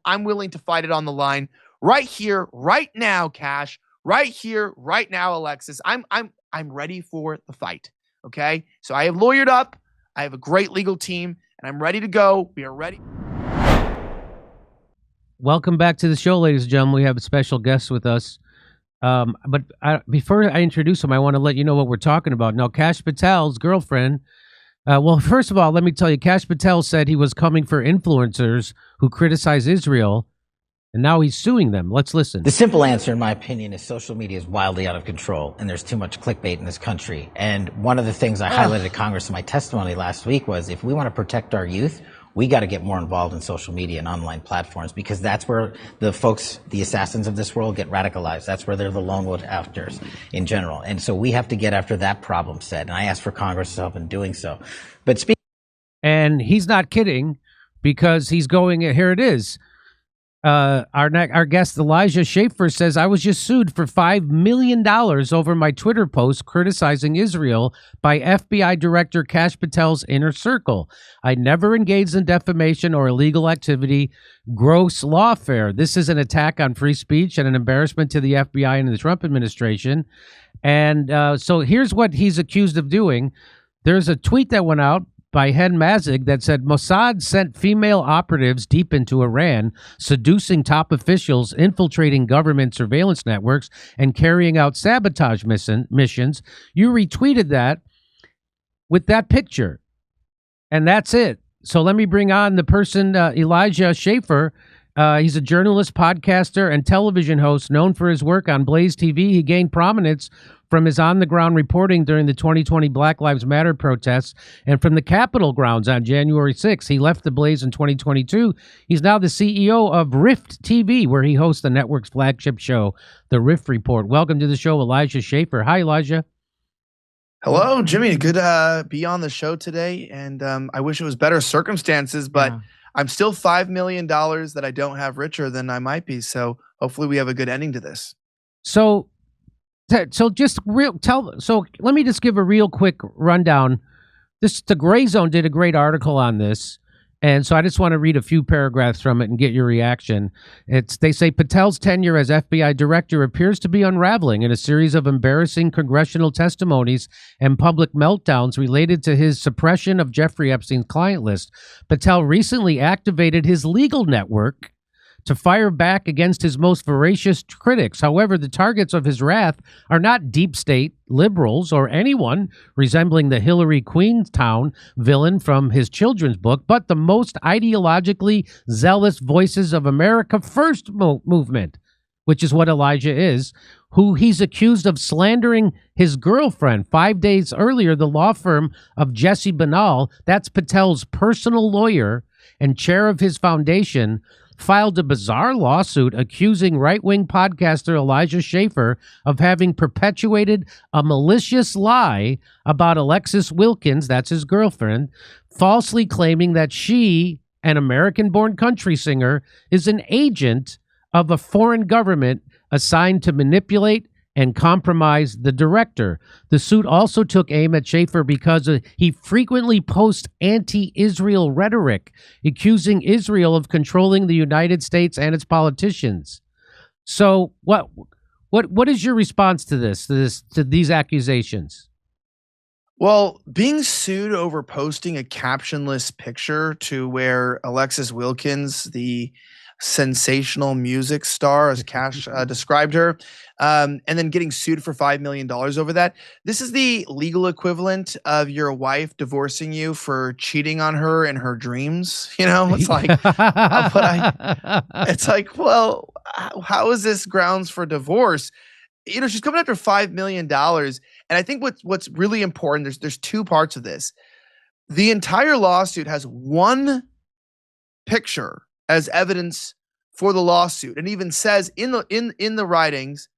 I'm willing to fight it on the line right here, right now, Kash. Right here, right now, Alexis. I'm ready for the fight. Okay? So I have lawyered up. I have a great legal team, and I'm ready to go. We are ready. Welcome back to the show, ladies and gentlemen. We have a special guest with us. Before I introduce him, I want to let you know what we're talking about. Now, Kash Patel's girlfriend, well, first of all, let me tell you, Kash Patel said he was coming for influencers who criticize Israel, and now he's suing them. Let's listen. The simple answer, in my opinion, is social media is wildly out of control, and there's too much clickbait in this country. And one of the things I highlighted at Congress in my testimony last week was, if we want to protect our youth, we got to get more involved in social media and online platforms, because that's where the folks, the assassins of this world, get radicalized. That's where they're the lone wolf actors in general. And so we have to get after that problem set. And I asked for Congress' help in doing so. But and he's not kidding, because he's going, here it is. Our guest, Elijah Schaffer, says, I was just sued for $5 million over my Twitter post criticizing Israel by FBI Director Kash Patel's inner circle. I never engaged in defamation or illegal activity. Gross lawfare. This is an attack on free speech and an embarrassment to the FBI and the Trump administration. And so here's what he's accused of doing. There's a tweet that went out by Hen Mazig that said Mossad sent female operatives deep into Iran, seducing top officials, infiltrating government surveillance networks, and carrying out sabotage missions. You retweeted that with that picture, and that's it. So let me bring on the person, Elijah Schaffer. He's a journalist, podcaster, and television host known for his work on Blaze TV. He gained prominence from his on-the-ground reporting during the 2020 Black Lives Matter protests and from the Capitol grounds on January 6th. He left the Blaze in 2022. He's now the CEO of Rift TV, where he hosts the network's flagship show, The Rift Report. Welcome to the show, Elijah Schaffer. Hi, Elijah. Hello, Jimmy. Good to be on the show today, and I wish it was better circumstances, but I'm still $5 million that I don't have richer than I might be, so hopefully we have a good ending to this. So let me just give a real quick rundown. The Gray Zone did a great article on this, and so I just want to read a few paragraphs from it and get your reaction. They say Patel's tenure as FBI director appears to be unraveling in a series of embarrassing congressional testimonies and public meltdowns related to his suppression of Jeffrey Epstein's client list. Patel recently activated his legal network to fire back against his most voracious critics. However, the targets of his wrath are not deep state liberals or anyone resembling the Hillary Queenstown villain from his children's book, but the most ideologically zealous voices of America First movement, which is what Elijah is, who he's accused of slandering his girlfriend. 5 days earlier, the law firm of Jesse Banal, that's Patel's personal lawyer and chair of his foundation, filed a bizarre lawsuit accusing right-wing podcaster Elijah Schaffer of having perpetuated a malicious lie about Alexis Wilkins, that's his girlfriend, falsely claiming that she, an American-born country singer, is an agent of a foreign government assigned to manipulate and compromise the director. The suit also took aim at Schaffer because he frequently posts anti-Israel rhetoric, accusing Israel of controlling the United States and its politicians. So what is your response to to these accusations? Well, being sued over posting a captionless picture to where Alexis Wilkins, the sensational music star, as Kash described her, and then getting sued for $5 million over that. This is the legal equivalent of your wife divorcing you for cheating on her in her dreams. You know, it's like, it's like, well, how is this grounds for divorce? You know, she's coming after $5 million. And I think what's really important, there's two parts of this. The entire lawsuit has one picture as evidence for the lawsuit, and even says in the writings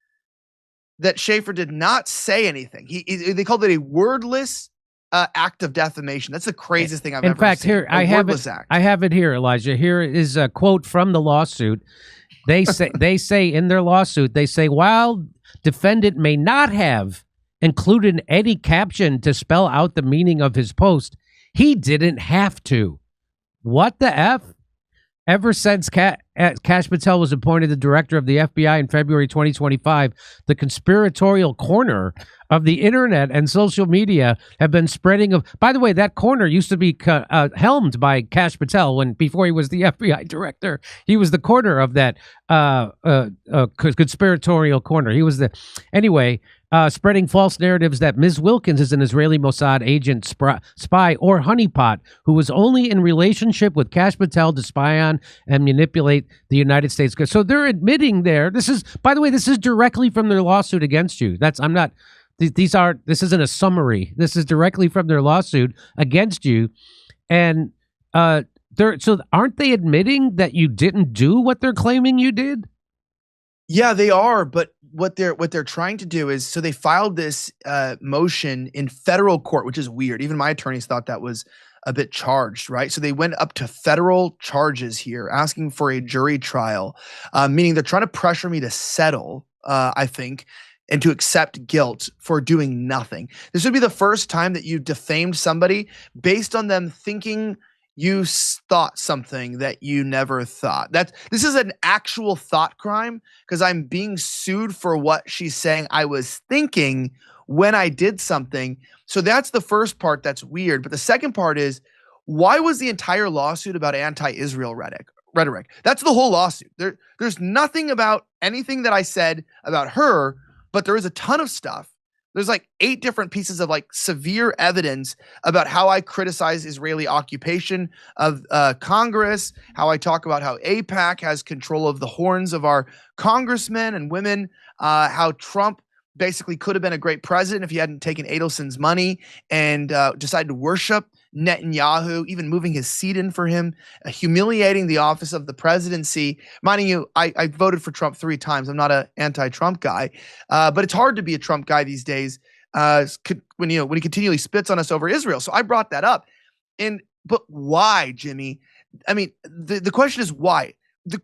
that Schaffer did not say anything. They called it a wordless act of defamation. That's the craziest thing I've ever seen. In fact, here I have it here, Elijah. Here is a quote from the lawsuit. They say in their lawsuit, they say, while defendant may not have included any caption to spell out the meaning of his post, he didn't have to. What the F? Ever since Kash Patel was appointed the director of the FBI in February 2025. The conspiratorial corner of the internet and social media have been spreading of. By the way, that corner used to be helmed by Kash Patel before he was the FBI director. He was the corner of that conspiratorial corner. He was anyway. Spreading false narratives that Ms. Wilkins is an Israeli Mossad agent, spy, or honeypot who was only in relationship with Kash Patel to spy on and manipulate the United States. So they're admitting there. This is, by the way, this is directly from their lawsuit against you. This isn't a summary. This is directly from their lawsuit against you. And so aren't they admitting that you didn't do what they're claiming you did? Yeah, they are, but what they're trying to do is, so they filed this motion in federal court, which is weird. Even my attorneys thought that was a bit charged, right? So they went up to federal charges here, asking for a jury trial, meaning they're trying to pressure me to settle, I think, and to accept guilt for doing nothing. This would be the first time that you defamed somebody based on them thinking you thought something that you never thought. This is an actual thought crime because I'm being sued for what she's saying I was thinking when I did something. So that's the first part that's weird. But the second part is, why was the entire lawsuit about anti-Israel rhetoric? That's the whole lawsuit. There's nothing about anything that I said about her, but there is a ton of stuff. There's like 8 different pieces of like severe evidence about how I criticize Israeli occupation of Congress, how I talk about how AIPAC has control of the horns of our congressmen and women, how Trump basically could have been a great president if he hadn't taken Adelson's money and decided to worship Netanyahu, even moving his seat in for him, humiliating the office of the presidency. Minding you, I voted for Trump 3 times. I'm not an anti-Trump guy, but it's hard to be a Trump guy these days when he continually spits on us over Israel. So I brought that up. But why, Jimmy? I mean, the question is why?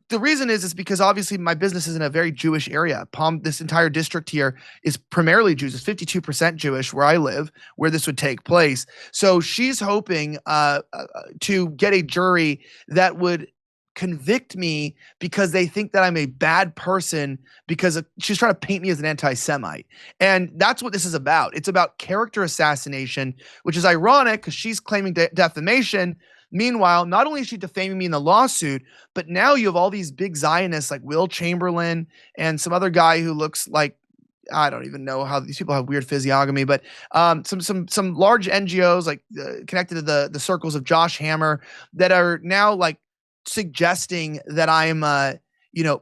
The reason is because obviously my business is in a very Jewish area. This entire district here is primarily Jews. It's 52% Jewish where I live, where this would take place. So she's hoping to get a jury that would convict me because they think that I'm a bad person because she's trying to paint me as an anti-Semite. And that's what this is about. It's about character assassination, which is ironic because she's claiming defamation. Meanwhile, not only is she defaming me in the lawsuit, but now you have all these big Zionists like Will Chamberlain and some other guy who looks like, I don't even know how these people have weird physiognomy, but some large NGOs like connected to the circles of Josh Hammer that are now like suggesting that I'm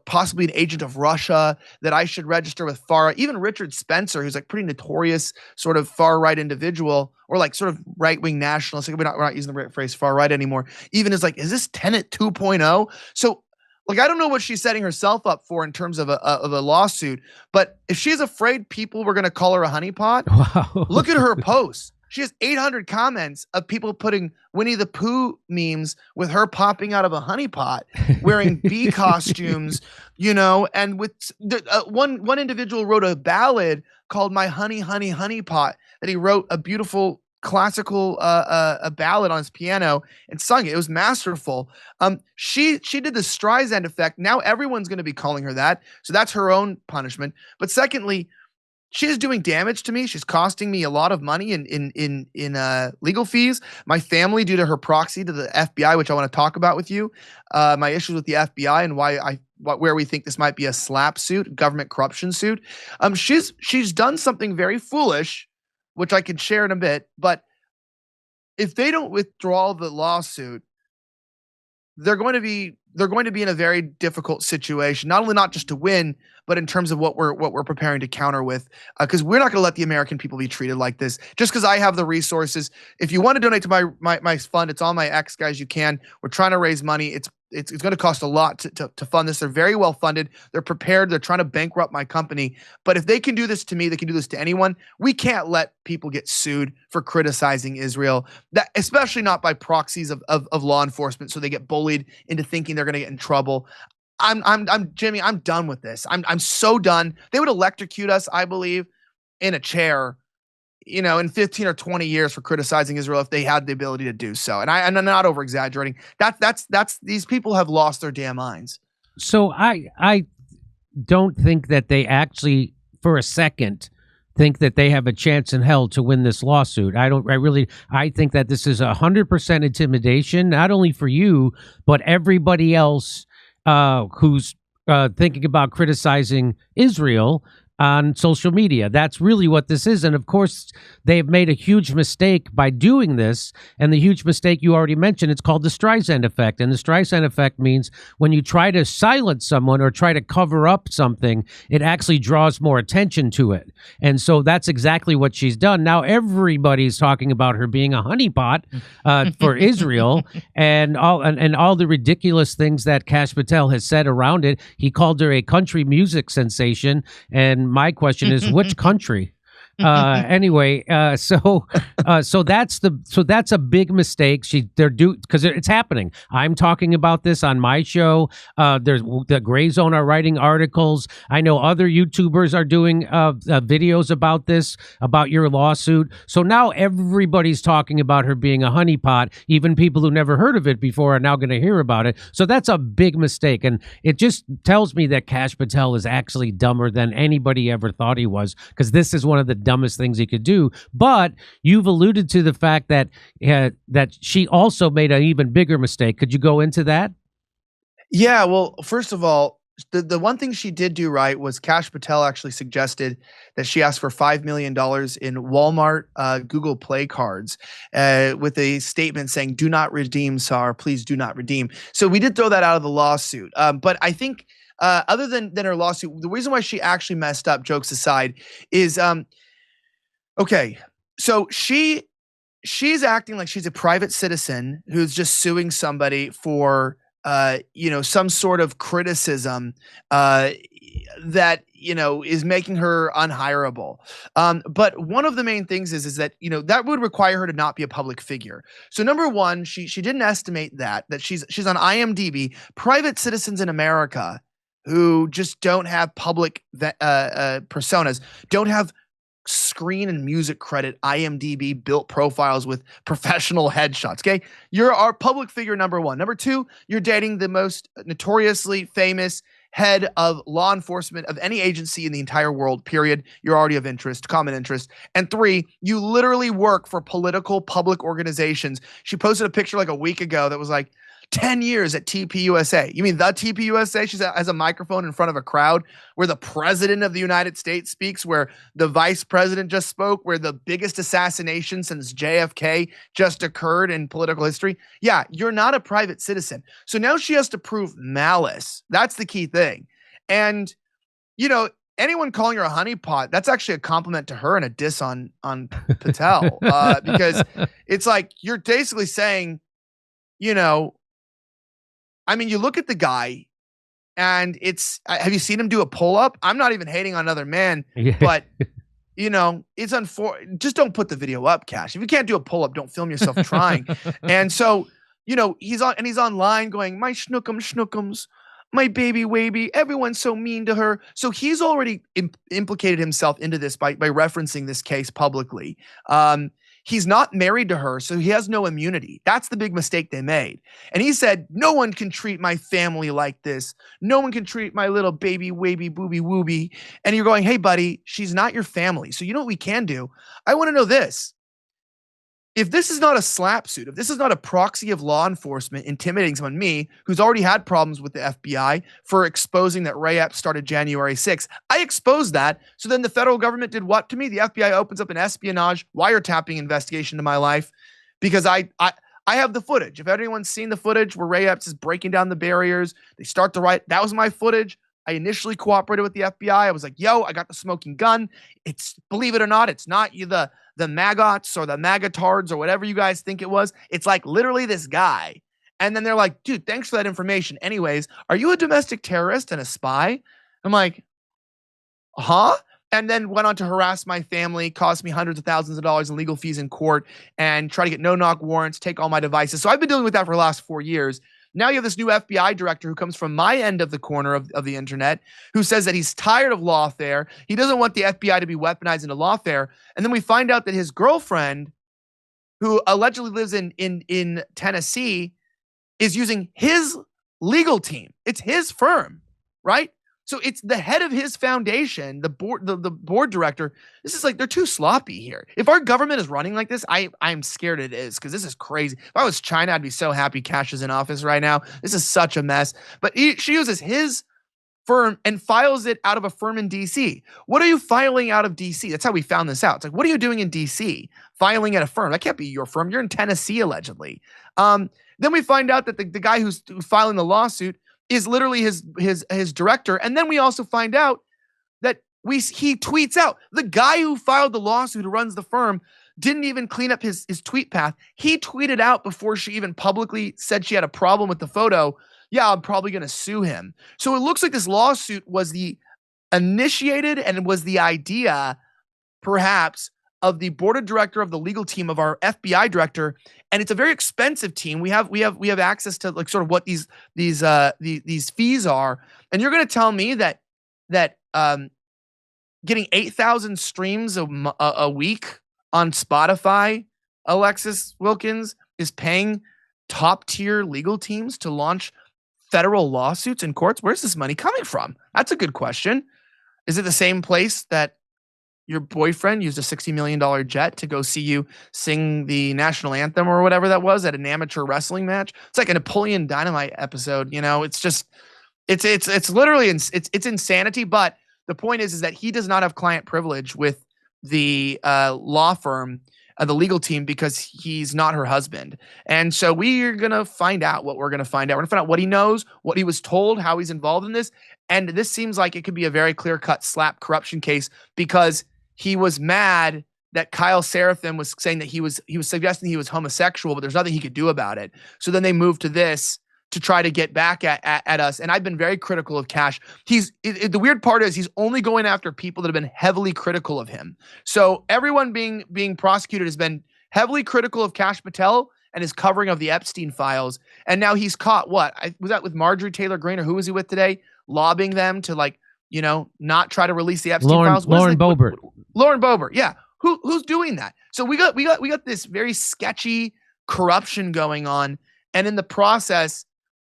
possibly an agent of Russia, that I should register with far. Even Richard Spencer, who's like pretty notorious sort of far right individual, or like sort of right wing nationalist. Like we're not using the phrase far right anymore. Even is like, is this Tenet 2.0? So like, I don't know what she's setting herself up for in terms of a lawsuit, but if she's afraid people were going to call her a honeypot, wow. Look at her posts. She has 800 comments of people putting Winnie the Pooh memes with her popping out of a honeypot, wearing bee costumes, and with one individual wrote a ballad called "My Honey, Honey, Honey Pot" that he wrote a beautiful classical a ballad on his piano and sung it. It was masterful. She did the Streisand effect. Now everyone's going to be calling her that, so that's her own punishment. But secondly, she is doing damage to me. She's costing me a lot of money in legal fees. My family, due to her proxy to the FBI, which I want to talk about with you, my issues with the FBI and where we think this might be a slap suit, government corruption suit. She's done something very foolish, which I can share in a bit. But if they don't withdraw the lawsuit, they're going to be in a very difficult situation. Not just to win, but in terms of what we're preparing to counter with, because we're not going to let the American people be treated like this. Just because I have the resources, if you want to donate to my fund, it's on my X, guys. You can. We're trying to raise money. It's going to cost a lot to fund this. They're very well funded. They're prepared. They're trying to bankrupt my company. But if they can do this to me, they can do this to anyone. We can't let people get sued for criticizing Israel, that especially not by proxies of law enforcement, so they get bullied into thinking they're going to get in trouble. I'm Jimmy. I'm done with this. I'm so done. They would electrocute us, I believe, in a chair, in 15 or 20 years for criticizing Israel if they had the ability to do so. And I'm not over exaggerating. That's these people have lost their damn minds. So I don't think that they actually, for a second, think that they have a chance in hell to win this lawsuit. I think that this is 100% intimidation, not only for you, but everybody else who's thinking about criticizing Israel on social media. That's really what this is. And of course, they've made a huge mistake by doing this. And the huge mistake you already mentioned, it's called the Streisand effect. And the Streisand effect means when you try to silence someone or try to cover up something, it actually draws more attention to it. And so that's exactly what she's done. Now everybody's talking about her being a honeypot for Israel and all the ridiculous things that Kash Patel has said around it. He called her a country music sensation. And my question is, which country? Anyway, so that's a big mistake. They're due because it's happening. I'm talking about this on my show. There's the Gray Zone are writing articles. I know other YouTubers are doing videos about this, about your lawsuit. So now everybody's talking about her being a honeypot. Even people who never heard of it before are now going to hear about it. So that's a big mistake, and it just tells me that Kash Patel is actually dumber than anybody ever thought he was, because this is one of the dumbest things he could do. But you've alluded to the fact that that she also made an even bigger mistake. Could you go into that? Yeah, well, first of all, the one thing she did do right was Kash Patel actually suggested that she asked for $5 million in Walmart Google Play cards with a statement saying, "Do not redeem, Sar. Please do not redeem." So we did throw that out of the lawsuit. But I think other than her lawsuit, the reason why she actually messed up, jokes aside, is okay, so she's acting like she's a private citizen who's just suing somebody for some sort of criticism that is making her unhireable. But one of the main things is that that would require her to not be a public figure. So number one, she didn't estimate that she's on IMDb. Private citizens in America who just don't have public personas, don't have screen and music credit IMDb built profiles with professional headshots. Okay, you're our public figure, number one. Number two, you're dating the most notoriously famous head of law enforcement of any agency in the entire world, period. You're already of interest, common interest. And three, you literally work for political public organizations. She posted a picture like a week ago that was like 10 years at TPUSA. You mean the TPUSA? She has a microphone in front of a crowd where the president of the United States speaks, where the vice president just spoke, where the biggest assassination since JFK just occurred in political history. Yeah, you're not a private citizen. So now she has to prove malice. That's the key thing. And, anyone calling her a honeypot, that's actually a compliment to her and a diss on Patel. Because it's like you're basically saying, you look at the guy and have you seen him do a pull-up? I'm not even hating on another man, but it's just don't put the video up, Kash. If you can't do a pull-up, don't film yourself trying. And so, he's online going, "My schnookums, my baby wavy, everyone's so mean to her." So he's already implicated himself into this by referencing this case publicly. He's not married to her, so he has no immunity. That's the big mistake they made. And he said, "No one can treat my family like this. No one can treat my little baby, wavy, booby, wooby." And you're going, "Hey, buddy, she's not your family. So you know what we can do? I want to know this. If this is not a slap suit, if this is not a proxy of law enforcement intimidating someone, me, who's already had problems with the FBI for exposing that Ray Epps started January 6th, I exposed that. So then the federal government did what to me? The FBI opens up an espionage wiretapping investigation to my life because I have the footage. If anyone's seen the footage where Ray Epps is breaking down the barriers, they start to write, that was my footage. I initially cooperated with the FBI. I was like, "Yo, I got the smoking gun." Believe it or not, it's not the maggots or the magatards or whatever you guys think it was. It's like literally this guy. And then they're like, "Dude, thanks for that information. Anyways, are you a domestic terrorist and a spy?" I'm like, "Huh?" And then went on to harass my family, cost me hundreds of thousands of dollars in legal fees in court, and try to get no-knock warrants, take all my devices. So I've been dealing with that for the last 4 years. Now you have this new FBI director who comes from my end of the corner of the internet, who says that he's tired of lawfare. He doesn't want the FBI to be weaponized into lawfare. And then we find out that his girlfriend, who allegedly lives in Tennessee, is using his legal team. It's his firm, right? So it's the head of his foundation, the board director. This is like, they're too sloppy here. If our government is running like this, I'm scared it is, because this is crazy. If I was China, I'd be so happy Kash is in office right now. This is such a mess. But she uses his firm and files it out of a firm in DC. What are you filing out of DC? That's how we found this out. It's like, what are you doing in DC filing at a firm? That can't be your firm. You're in Tennessee, allegedly. Then we find out that the guy who's filing the lawsuit is literally his director. And then we also find out that he tweets out, the guy who filed the lawsuit, who runs the firm, didn't even clean up his tweet path. He tweeted out before she even publicly said she had a problem with the photo, yeah, I'm probably going to sue him. So it looks like this lawsuit was the initiated and was the idea, perhaps, of the board of director of the legal team of our FBI director, and it's a very expensive team. We have access to like sort of what these fees are, and you're going to tell me that getting 8,000 streams a week on Spotify, Alexis Wilkins, is paying top tier legal teams to launch federal lawsuits in courts? Where's this money coming from? That's a good question. Is it the same place that your boyfriend used a $60 million jet to go see you sing the national anthem or whatever that was at an amateur wrestling match? It's like a Napoleon Dynamite episode. You know, it's just, it's literally, it's insanity. But the point is that he does not have client privilege with the law firm, the legal team, because he's not her husband. And so we're going to find out what we're going to find out. We're going to find out what he knows, what he was told, how he's involved in this. And this seems like it could be a very clear-cut slap corruption case, because he was mad that Kyle Seraphin was saying that he was suggesting he was homosexual, but there's nothing he could do about it. So then they moved to this to try to get back at us. And I've been very critical of Kash. The weird part is he's only going after people that have been heavily critical of him. So everyone being prosecuted has been heavily critical of Kash Patel and his covering of the Epstein files. And now he's caught was that with Marjorie Taylor Greene, or who was he with today? Lobbying them to not try to release the Epstein files. Lauren Boebert. Lauren Boebert. Yeah. Who's doing that? So we got this very sketchy corruption going on. And in the process,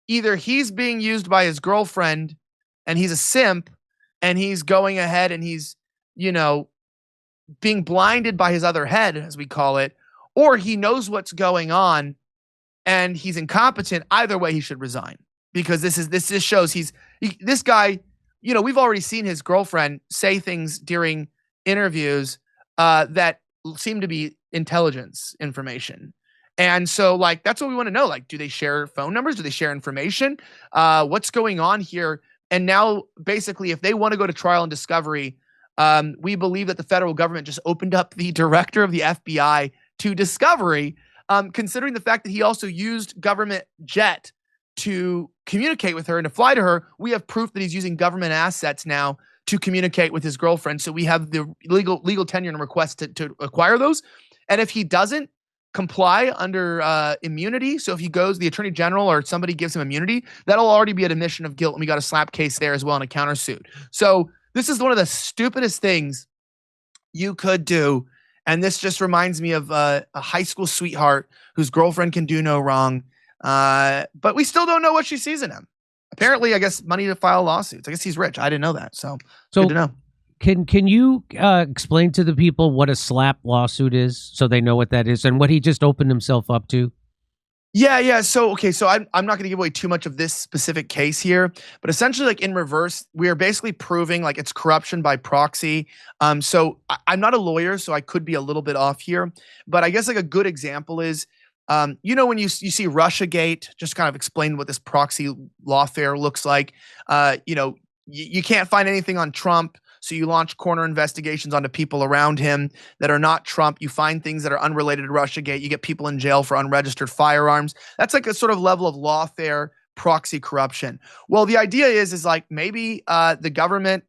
either he's being used by his girlfriend and he's a simp and he's going ahead and he's, being blinded by his other head, as we call it, or he knows what's going on and he's incompetent. Either way, he should resign, because this just shows this guy, we've already seen his girlfriend say things during interviews that seem to be intelligence information. And so that's what we want to know. Do they share phone numbers? Do they share information? What's going on here? And now basically, if they want to go to trial and discovery, we believe that the federal government just opened up the director of the FBI to discovery, considering the fact that he also used government jet to communicate with her and to fly to her. We have proof that he's using government assets now to communicate with his girlfriend. So we have the legal tenure and request to acquire those. And if he doesn't comply under immunity, so if he goes, the attorney general or somebody gives him immunity, that'll already be an admission of guilt, and we got a slap case there as well in a countersuit. So this is one of the stupidest things you could do. And this just reminds me of a high school sweetheart whose girlfriend can do no wrong. But we still don't know what she sees in him. Apparently, I guess, money to file lawsuits. I guess he's rich. I didn't know that. So good to know. Can you explain to the people what a slap lawsuit is, so they know what that is and what he just opened himself up to? Yeah. So I'm not going to give away too much of this specific case here, but essentially, in reverse, we are basically proving it's corruption by proxy. So I'm not a lawyer, so I could be a little bit off here, but I guess a good example is, when you see Russiagate, just kind of explain what this proxy lawfare looks like. You can't find anything on Trump, so you launch corner investigations onto people around him that are not Trump. You find things that are unrelated to Russiagate. You get people in jail for unregistered firearms. That's a sort of level of lawfare proxy corruption. Well, the idea is maybe the government,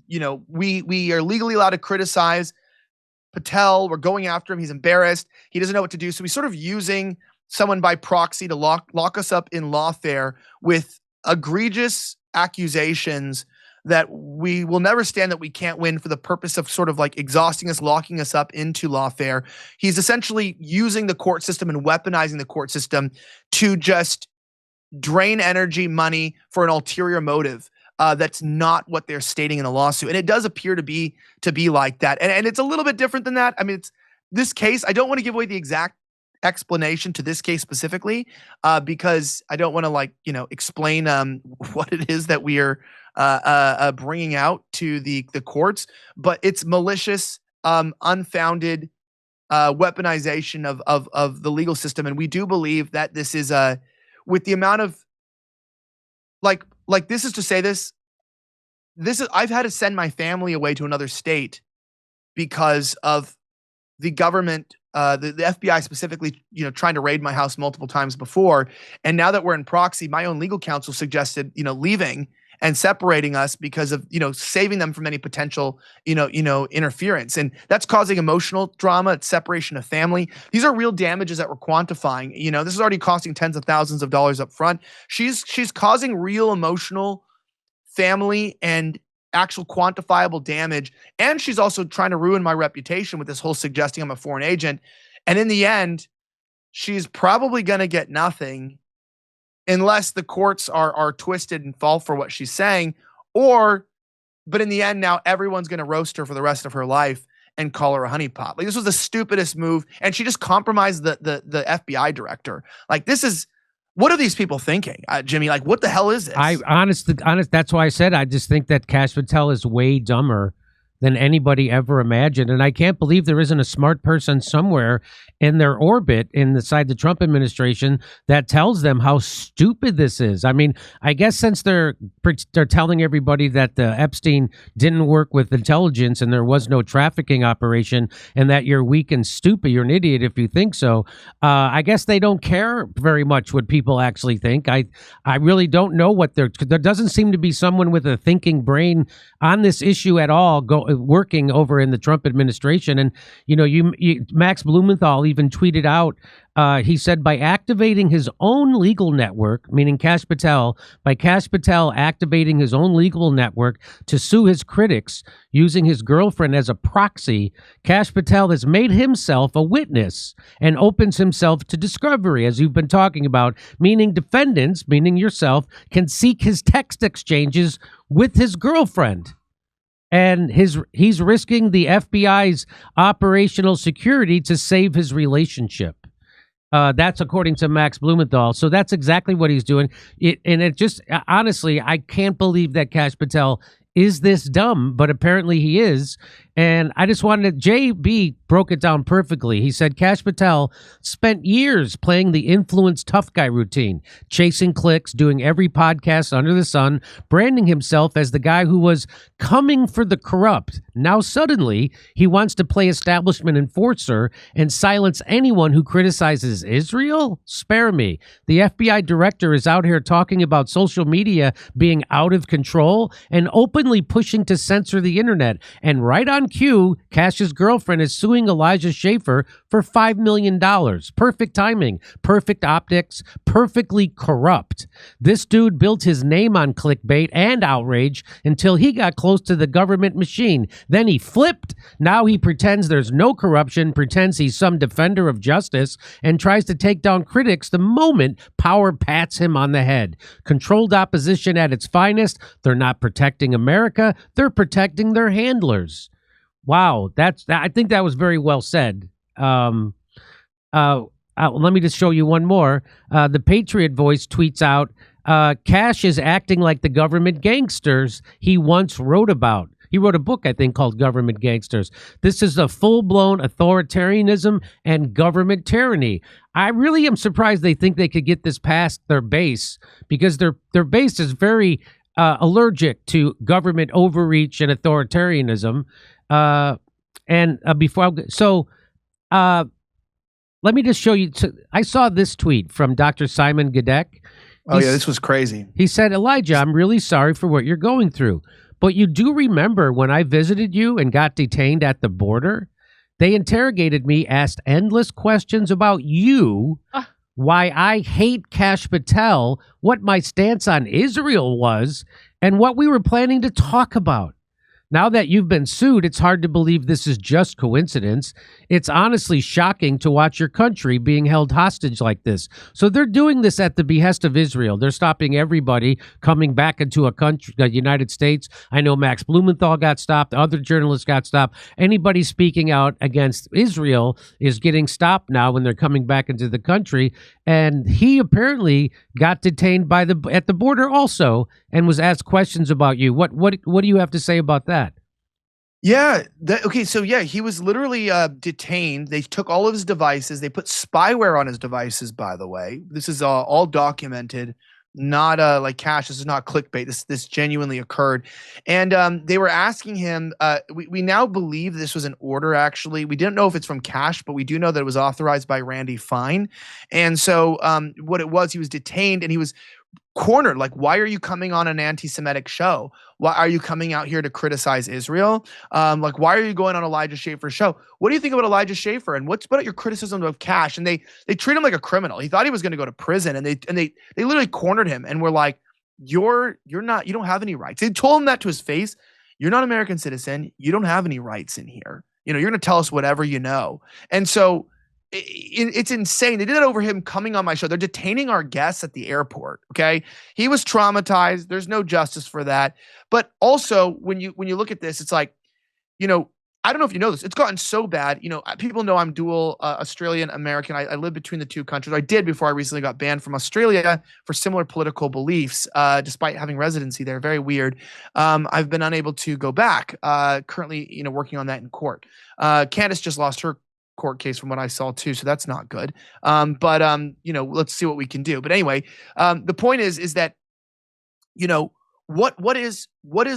we are legally allowed to criticize Patel. We're going after him. He's embarrassed. He doesn't know what to do. So he's sort of using someone by proxy to lock us up in lawfare with egregious accusations that we will never stand, that we can't win, for the purpose of sort of exhausting us, locking us up into lawfare. He's essentially using the court system and weaponizing the court system to just drain energy, money for an ulterior motive. That's not what they're stating in the lawsuit. And it does appear to be like that. And it's a little bit different than that. I mean, it's this case. I don't want to give away the exact explanation to this case specifically, because I don't want to explain what it is that we are bringing out to the courts. But it's malicious, unfounded weaponization of the legal system, and we do believe that this is with the amount of like this is to say this is I've had to send my family away to another state because of the government, the FBI specifically, trying to raid my house multiple times before. And now that we're in proxy, my own legal counsel suggested, leaving and separating us because of, saving them from any potential, interference. And that's causing emotional drama. It's separation of family. These are real damages that we're quantifying. This is already costing tens of thousands of dollars up front. She's causing real emotional, family, and actual quantifiable damage. And she's also trying to ruin my reputation with this whole suggesting I'm a foreign agent. And in the end, she's probably going to get nothing unless the courts are twisted and fall for what she's saying. But in the end, now everyone's going to roast her for the rest of her life and call her a honeypot. Like, this was the stupidest move. And she just compromised the FBI director. Like, this is, what are these people thinking, Jimmy? Like, what the hell is this? Honest, that's why I said I just think that Kash Patel is way dumber than anybody ever imagined. And I can't believe there isn't a smart person somewhere in their orbit inside the Trump administration that tells them how stupid this is. I mean, I guess since they're telling everybody that Epstein didn't work with intelligence and there was no trafficking operation and that you're weak and stupid, you're an idiot if you think so. I guess they don't care very much what people actually think. I really don't know what there doesn't seem to be someone with a thinking brain on this issue at all working over in the Trump administration. And, Max Blumenthal even tweeted out, he said, by activating his own legal network, meaning Kash Patel, by Kash Patel activating his own legal network to sue his critics using his girlfriend as a proxy, Kash Patel has made himself a witness and opens himself to discovery, as you've been talking about, meaning defendants, meaning yourself, can seek his text exchanges with his girlfriend. And he's risking the FBI's operational security to save his relationship. That's according to Max Blumenthal. So that's exactly what he's doing. Honestly, I can't believe that Kash Patel is this dumb, but apparently he is. And I just wanted to, JB broke it down perfectly. He said Kash Patel spent years playing the influence tough guy routine, chasing clicks, doing every podcast under the sun, branding himself as the guy who was coming for the corrupt. Now suddenly he wants to play establishment enforcer and silence anyone who criticizes Israel? Spare me. The FBI director is out here talking about social media being out of control and openly pushing to censor the internet. And right on cue, Kash's girlfriend is suing Elijah Schaffer for $5 million. Perfect timing, perfect optics, perfectly corrupt. This dude built his name on clickbait and outrage until he got close to the government machine. Then he flipped. Now he pretends there's no corruption, pretends he's some defender of justice, and tries to take down critics the moment power pats him on the head. Controlled opposition at its finest. They're not protecting America. They're protecting their handlers. Wow, I think that was very well said. Let me just show you one more. The Patriot Voice tweets out, Kash is acting like the government gangsters he once wrote about. He wrote a book, I think, called Government Gangsters. This is a full-blown authoritarianism and government tyranny. I really am surprised they think they could get this past their base, because their base is very allergic to government overreach and authoritarianism. Let me just show you. I saw this tweet from Dr. Simon Gadek. This was crazy. He said, Elijah, I'm really sorry for what you're going through, but you do remember when I visited you and got detained at the border? They interrogated me, asked endless questions about you, why I hate Kash Patel, what my stance on Israel was, and what we were planning to talk about. Now that you've been sued, it's hard to believe this is just coincidence. It's honestly shocking to watch your country being held hostage like this. So they're doing this at the behest of Israel. They're stopping everybody coming back into a country, the United States. I know Max Blumenthal got stopped. Other journalists got stopped. Anybody speaking out against Israel is getting stopped now when they're coming back into the country. And he apparently got detained at the border also and was asked questions about you. What do you have to say about that? Yeah. Okay. So yeah, he was literally detained. They took all of his devices. They put spyware on his devices. By the way, this is all documented. Not like Kash. This is not clickbait. This genuinely occurred, and they were asking him. We now believe this was an order. Actually, we didn't know if it's from Kash, but we do know that it was authorized by Randy Fine. And so what it was, he was detained and he was cornered. Like, why are you coming on an anti-Semitic show? Why are you coming out here to criticize Israel? Like, why are you going on Elijah Schaffer's show? What do you think about Elijah Schaffer? And what's about your criticism of Kash? And they treat him like a criminal. He thought he was going to go to prison, and they literally cornered him and were like, you don't have any rights. They told him that to his face. You're not an American citizen. You don't have any rights in here. You're going to tell us whatever you know. And so it's insane. They did it over him coming on my show. They're detaining our guests at the airport. Okay. He was traumatized. There's no justice for that. But also when you look at this, it's like, I don't know if you know this, it's gotten so bad. People know I'm dual Australian American. I live between the two countries. I did before I recently got banned from Australia for similar political beliefs, despite having residency there. Very weird. I've been unable to go back, currently, working on that in court. Candace just lost her court case from what I saw too, so that's not good. But let's see what we can do. But anyway, the point is that what is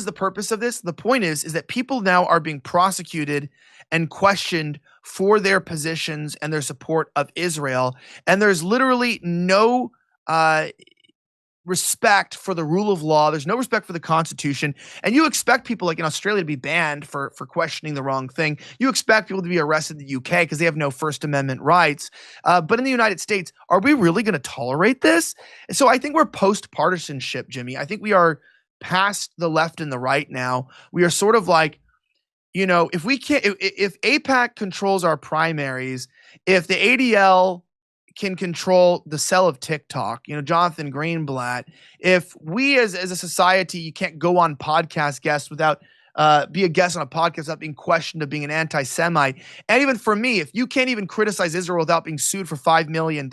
the purpose of this? The point is that people now are being prosecuted and questioned for their positions and their support of Israel, and there's literally no respect for the rule of law. There's no respect for the Constitution. And you expect people like in Australia to be banned for questioning the wrong thing. You expect people to be arrested in the UK because they have no First Amendment rights. But in the United States, are we really going to tolerate this? So I think we're post-partisanship, Jimmy. I think we are past the left and the right now. We are sort of like, if we can't, if AIPAC controls our primaries, if the ADL can control the sell of TikTok, Jonathan Greenblatt, if we as a society, you can't go on podcast guests without be a guest on a podcast without being questioned of being an anti-Semite. And even for me, if you can't even criticize Israel without being sued for $5 million,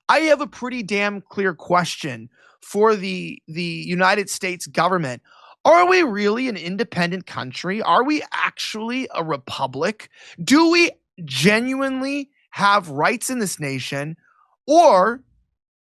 I have a pretty damn clear question for the United States government. Are we really an independent country? Are we actually a republic? Do we genuinely have rights in this nation? Or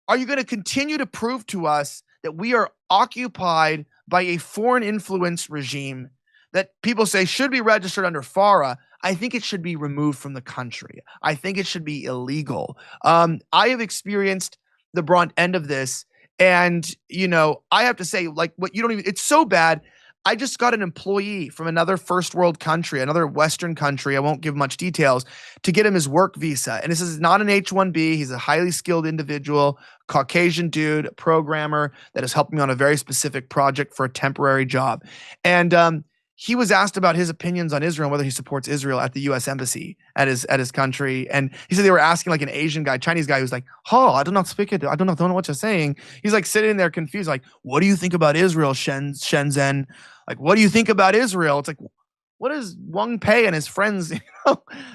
are you going to continue to prove to us that we are occupied by a foreign influence regime that people say should be registered under FARA? I think it should be removed from the country. I think it should be illegal. I have experienced the brunt end of this. And, I have to say, like, it's so bad. I just got an employee from another first world country, another Western country. I won't give much details, to get him his work visa. And this is not an H-1B. He's a highly skilled individual, Caucasian dude, programmer that is helping me on a very specific project for a temporary job. And he was asked about his opinions on Israel and whether he supports Israel at the U.S. embassy at his country. And he said they were asking like an Asian guy, Chinese guy, who's like, "Oh, I do not speak it. I don't know what you're saying." He's like sitting there confused, like, "What do you think about Israel, Shenzhen? Like, what do you think about Israel?" It's like, what is Wang Pei and his friends,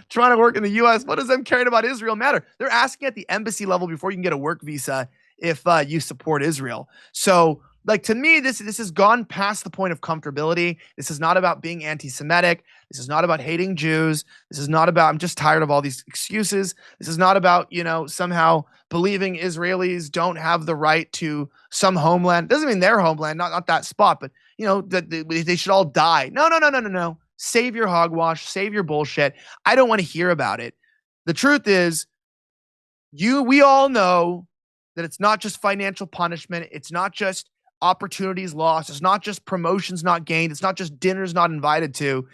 trying to work in the U.S.? What does them caring about Israel matter? They're asking at the embassy level before you can get a work visa if you support Israel. So, like, to me, this has gone past the point of comfortability. This is not about being anti-Semitic. This is not about hating Jews. This is not about, I'm just tired of all these excuses. This is not about, somehow believing Israelis don't have the right to some homeland. Doesn't mean their homeland, not that spot, but, that they should all die. No. Save your hogwash. Save your bullshit. I don't want to hear about it. The truth is, we all know that it's not just financial punishment. It's not just opportunities lost. It's not just promotions not gained. It's not just dinners not invited to.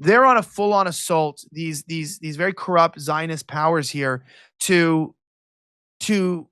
They're on a full-on assault, these very corrupt Zionist powers here, to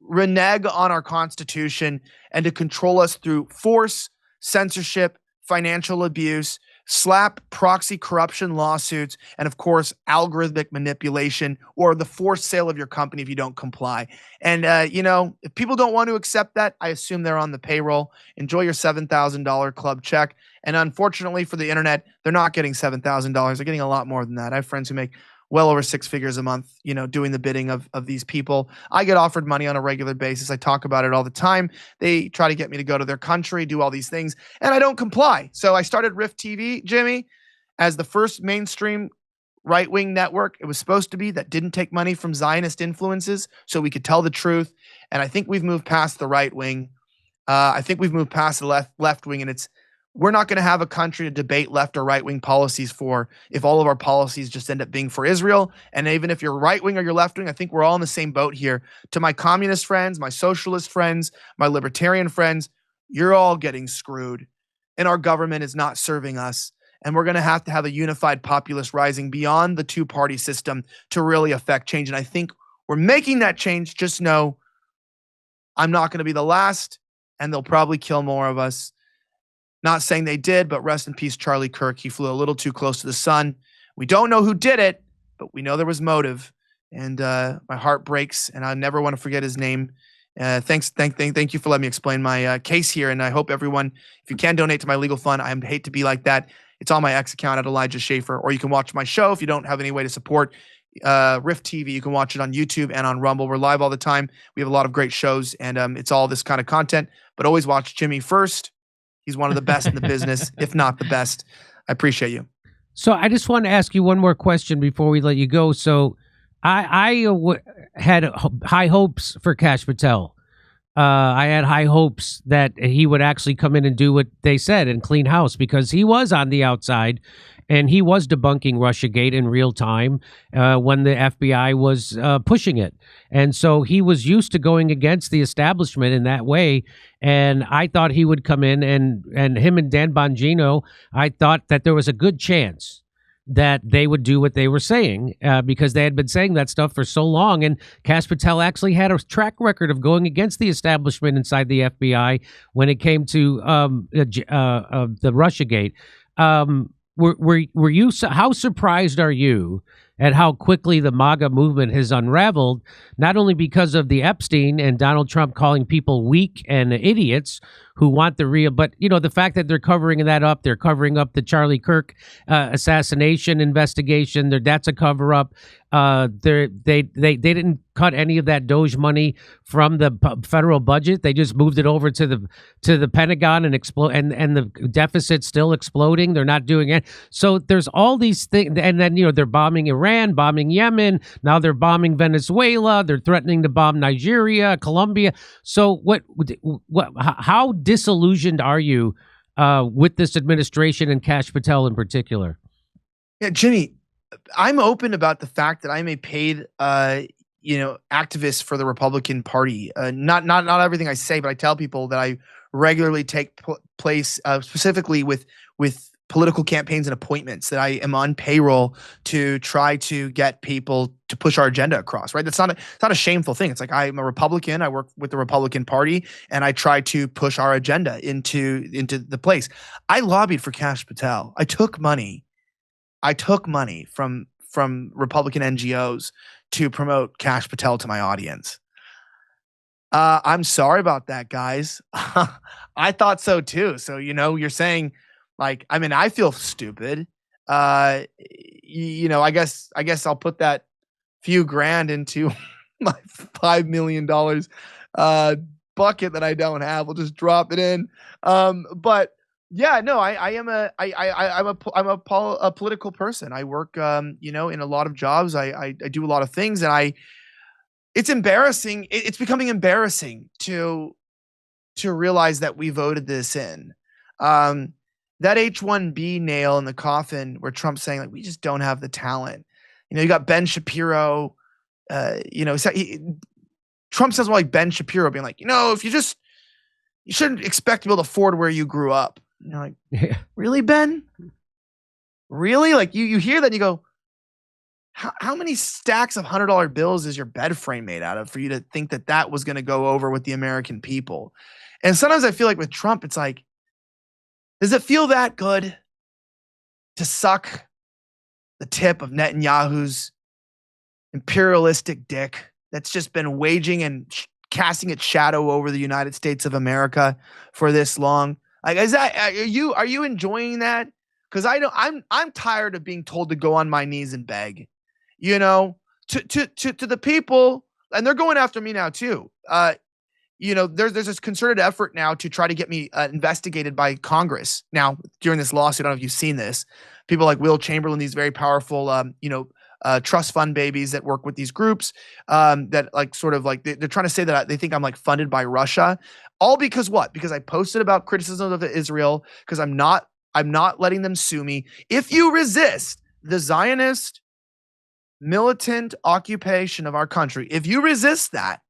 renege on our Constitution and to control us through force, censorship, financial abuse. slap proxy corruption lawsuits, and of course, algorithmic manipulation or the forced sale of your company if you don't comply. And, if people don't want to accept that, I assume they're on the payroll. Enjoy your $7,000 club check. And unfortunately for the internet, they're not getting $7,000. They're getting a lot more than that. I have friends who make well over six figures a month, doing the bidding of these people. I get offered money on a regular basis. I talk about it all the time. They try to get me to go to their country, do all these things, and I don't comply. So I started Rift TV, Jimmy, as the first mainstream right-wing network it was supposed to be that didn't take money from Zionist influences so we could tell the truth. And I think we've moved past the right wing. I think we've moved past the left wing, and we're not going to have a country to debate left or right wing policies for if all of our policies just end up being for Israel. And even if you're right wing or you're left wing, I think we're all in the same boat here. To my communist friends, my socialist friends, my libertarian friends, you're all getting screwed, and our government is not serving us. And we're going to have a unified populace rising beyond the two-party system to really affect change. And I think we're making that change. Just know I'm not going to be the last, and they'll probably kill more of us. Not saying they did, but rest in peace, Charlie Kirk. He flew a little too close to the sun. We don't know who did it, but we know there was motive. And my heart breaks, and I never want to forget his name. Thank you for letting me explain my case here. And I hope everyone, if you can donate to my legal fund, I hate to be like that. It's on my X account at Elijah Schaffer, or you can watch my show if you don't have any way to support Rift TV. You can watch it on YouTube and on Rumble. We're live all the time. We have a lot of great shows, and it's all this kind of content. But always watch Jimmy first. He's one of the best in the business, if not the best. I appreciate you. So I just want to ask you one more question before we let you go. So I had high hopes for Kash Patel. I had high hopes that he would actually come in and do what they said and clean house, because he was on the outside and he was debunking Russiagate in real time when the FBI was pushing it. And so he was used to going against the establishment in that way. And I thought he would come in, and him and Dan Bongino, I thought that there was a good chance that they would do what they were saying because they had been saying that stuff for so long. And Kash Patel actually had a track record of going against the establishment inside the FBI when it came to the Russiagate. Were you, how surprised are you at how quickly the MAGA movement has unraveled, not only because of the Epstein and Donald Trump calling people weak and idiots who want the real, but the fact that they're covering that up, they're covering up the Charlie Kirk assassination investigation. That's a cover up. They didn't cut any of that Doge money from the federal budget. They just moved it over to the Pentagon and and the deficit's still exploding. They're not doing it. So there's all these things, and then they're bombing Iran, bombing Yemen. Now they're bombing Venezuela. They're threatening to bomb Nigeria, Colombia. So how disillusioned are you with this administration and Kash Patel in particular? Yeah, Jimmy, I'm open about the fact that I'm a paid, activist for the Republican Party. Not everything I say, but I tell people that I regularly take place, specifically with political campaigns and appointments, that I am on payroll to try to get people to push our agenda across. Right? That's not a shameful thing. It's like, I'm a Republican. I work with the Republican Party, and I try to push our agenda into the place. I lobbied for Kash Patel. I took money from Republican NGOs to promote Kash Patel to my audience. I'm sorry about that, guys. I thought so too. So, you're saying, like, I mean, I feel stupid. I guess I'll put that few grand into my $5 million bucket that I don't have. We'll just drop it in. But yeah, no, I'm a political person. I work, in a lot of jobs. I do a lot of things, and it's embarrassing. It's becoming embarrassing to realize that we voted this in. That H-1B nail in the coffin where Trump's saying, like, we just don't have the talent. You got Ben Shapiro, Trump says, well, like Ben Shapiro being like, you shouldn't expect to be able to afford where you grew up. Like, yeah. Really, Ben? Really? Like, you hear that and you go, how many stacks of $100 bills is your bed frame made out of for you to think that was going to go over with the American people? And sometimes I feel like with Trump, it's like, does it feel that good? to suck the tip of Netanyahu's imperialistic dick that's just been waging and casting its shadow over the United States of America for this long. Like, are you enjoying that? Because I'm tired of being told to go on my knees and beg, to the people, and they're going after me now too. There's this concerted effort now to try to get me investigated by Congress now during this lawsuit. I don't know if you've seen this. People like Will Chamberlain, these very powerful, trust fund babies that work with these groups that they're trying to say that they think I'm like funded by Russia. All because what? Because I posted about criticism of Israel, because I'm not letting them sue me. If you resist the Zionist militant occupation of our country, if you resist that,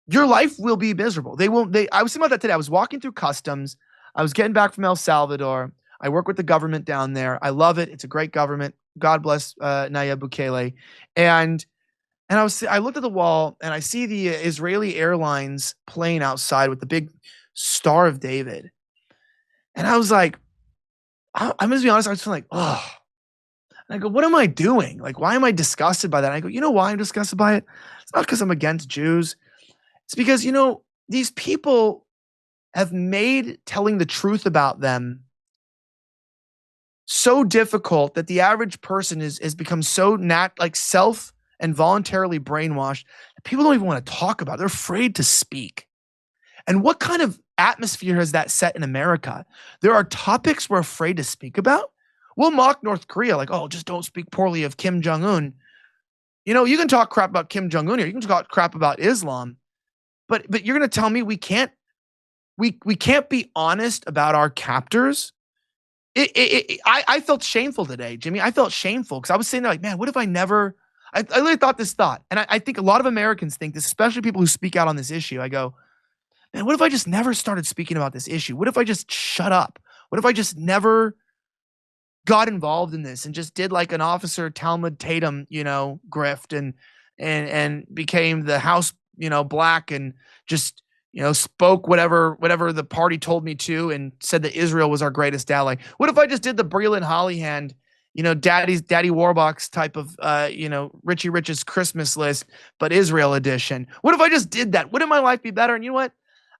your life will be miserable. I was thinking about that today. I was walking through customs. I was getting back from El Salvador. I work with the government down there. I love it. It's a great government. God bless Nayib Bukele. And I looked at the wall and I see the Israeli Airlines plane outside with the big Star of David. And I was like, I'm going to be honest, I was feeling like, oh. And I go, what am I doing? Like, why am I disgusted by that? And I go, you know why I'm disgusted by it? It's not because I'm against Jews. It's because, these people have made telling the truth about them so difficult that the average person has become so self and voluntarily brainwashed that people don't even want to talk about it. They're afraid to speak. And what kind of atmosphere has that set in America? There are topics we're afraid to speak about. We'll mock North Korea like, oh, just don't speak poorly of Kim Jong-un. You can talk crap about Kim Jong-un, or you can talk crap about Islam, but you're going to tell me we can't be honest about our captors? I felt shameful today, Jimmy. I felt shameful because I was sitting there like, man, what if I really thought this thought. And I think a lot of Americans think this, especially people who speak out on this issue. I go, man, what if I just never started speaking about this issue? What if I just shut up? What if I just never got involved in this and just did like an Officer Talmud Tatum, grift and became the House, black and just, spoke whatever the party told me to and said that Israel was our greatest ally. What if I just did the Breland Hollyhand, Daddy Warbucks type of, Richie Rich's Christmas list, but Israel edition? What if I just did that? Wouldn't my life be better? And you know what?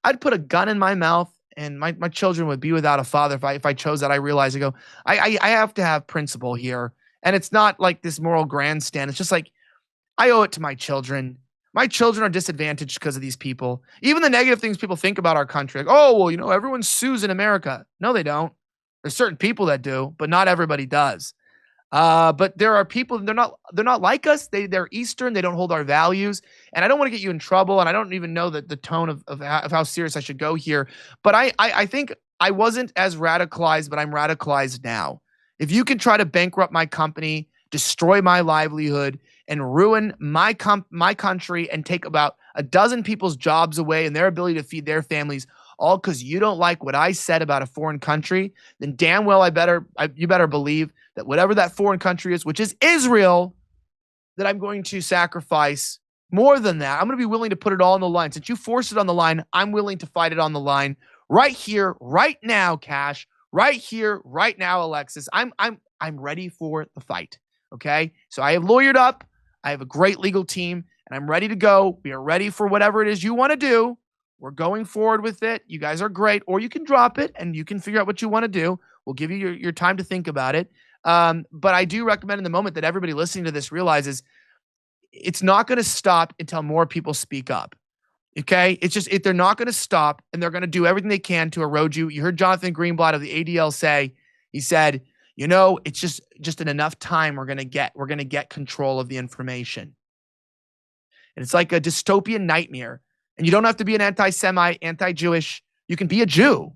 I'd put a gun in my mouth and my children would be without a father if I chose that. I realize I have to have principle here. And it's not like this moral grandstand. It's just like, I owe it to my children. My children are disadvantaged because of these people. Even the negative things people think about our country. Like, oh, well, everyone sues in America. No, they don't. There's certain people that do, but not everybody does. But there are people, they're not like us. They're Eastern. They don't hold our values. And I don't want to get you in trouble. And I don't even know the tone of how serious I should go here. But I think I wasn't as radicalized, but I'm radicalized now. If you can try to bankrupt my company, destroy my livelihood, and ruin my country and take about a dozen people's jobs away and their ability to feed their families, all because you don't like what I said about a foreign country, then damn well you better believe that whatever that foreign country is, which is Israel, that I'm going to sacrifice more than that. I'm going to be willing to put it all on the line. Since you forced it on the line, I'm willing to fight it on the line right here, right now, Kash. Right here, right now, Alexis. I'm ready for the fight. Okay? So I have lawyered up. I have a great legal team, and I'm ready to go. We are ready for whatever it is you want to do. We're going forward with it. You guys are great. Or you can drop it, and you can figure out what you want to do. We'll give you your time to think about it. But I do recommend in the moment that everybody listening to this realizes it's not going to stop until more people speak up. Okay? It's just, if they're not going to stop, and they're going to do everything they can to erode you. You heard Jonathan Greenblatt of the ADL say, he said, it's just in enough time we're going to get control of the information. And it's like a dystopian nightmare. And you don't have to be an anti-Semite, anti-Jewish. You can be a Jew.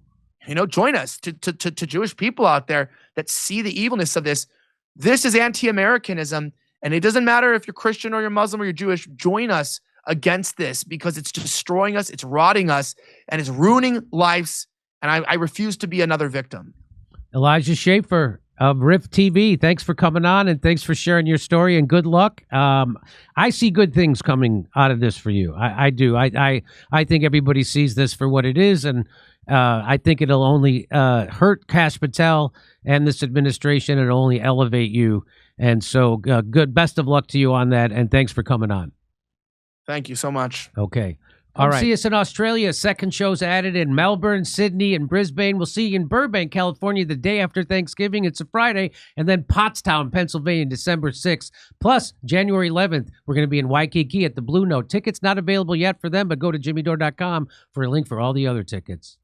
Join us to Jewish people out there that see the evilness of this. This is anti-Americanism. And it doesn't matter if you're Christian or you're Muslim or you're Jewish. Join us against this because it's destroying us, it's rotting us, and it's ruining lives. And I refuse to be another victim. Elijah Schaffer of Rift TV, thanks for coming on and thanks for sharing your story, and good luck. I see good things coming out of this for you. I do. I think everybody sees this for what it is, and I think it'll only hurt Kash Patel and this administration, and only elevate you. And so, good. Best of luck to you on that, and thanks for coming on. Thank you so much. Okay. All right. See us in Australia. Second show's added in Melbourne, Sydney, and Brisbane. We'll see you in Burbank, California, the day after Thanksgiving. It's a Friday. And then Pottstown, Pennsylvania, December 6th. Plus, January 11th, we're going to be in Waikiki at the Blue Note. Tickets not available yet for them, but go to jimmydore.com for a link for all the other tickets.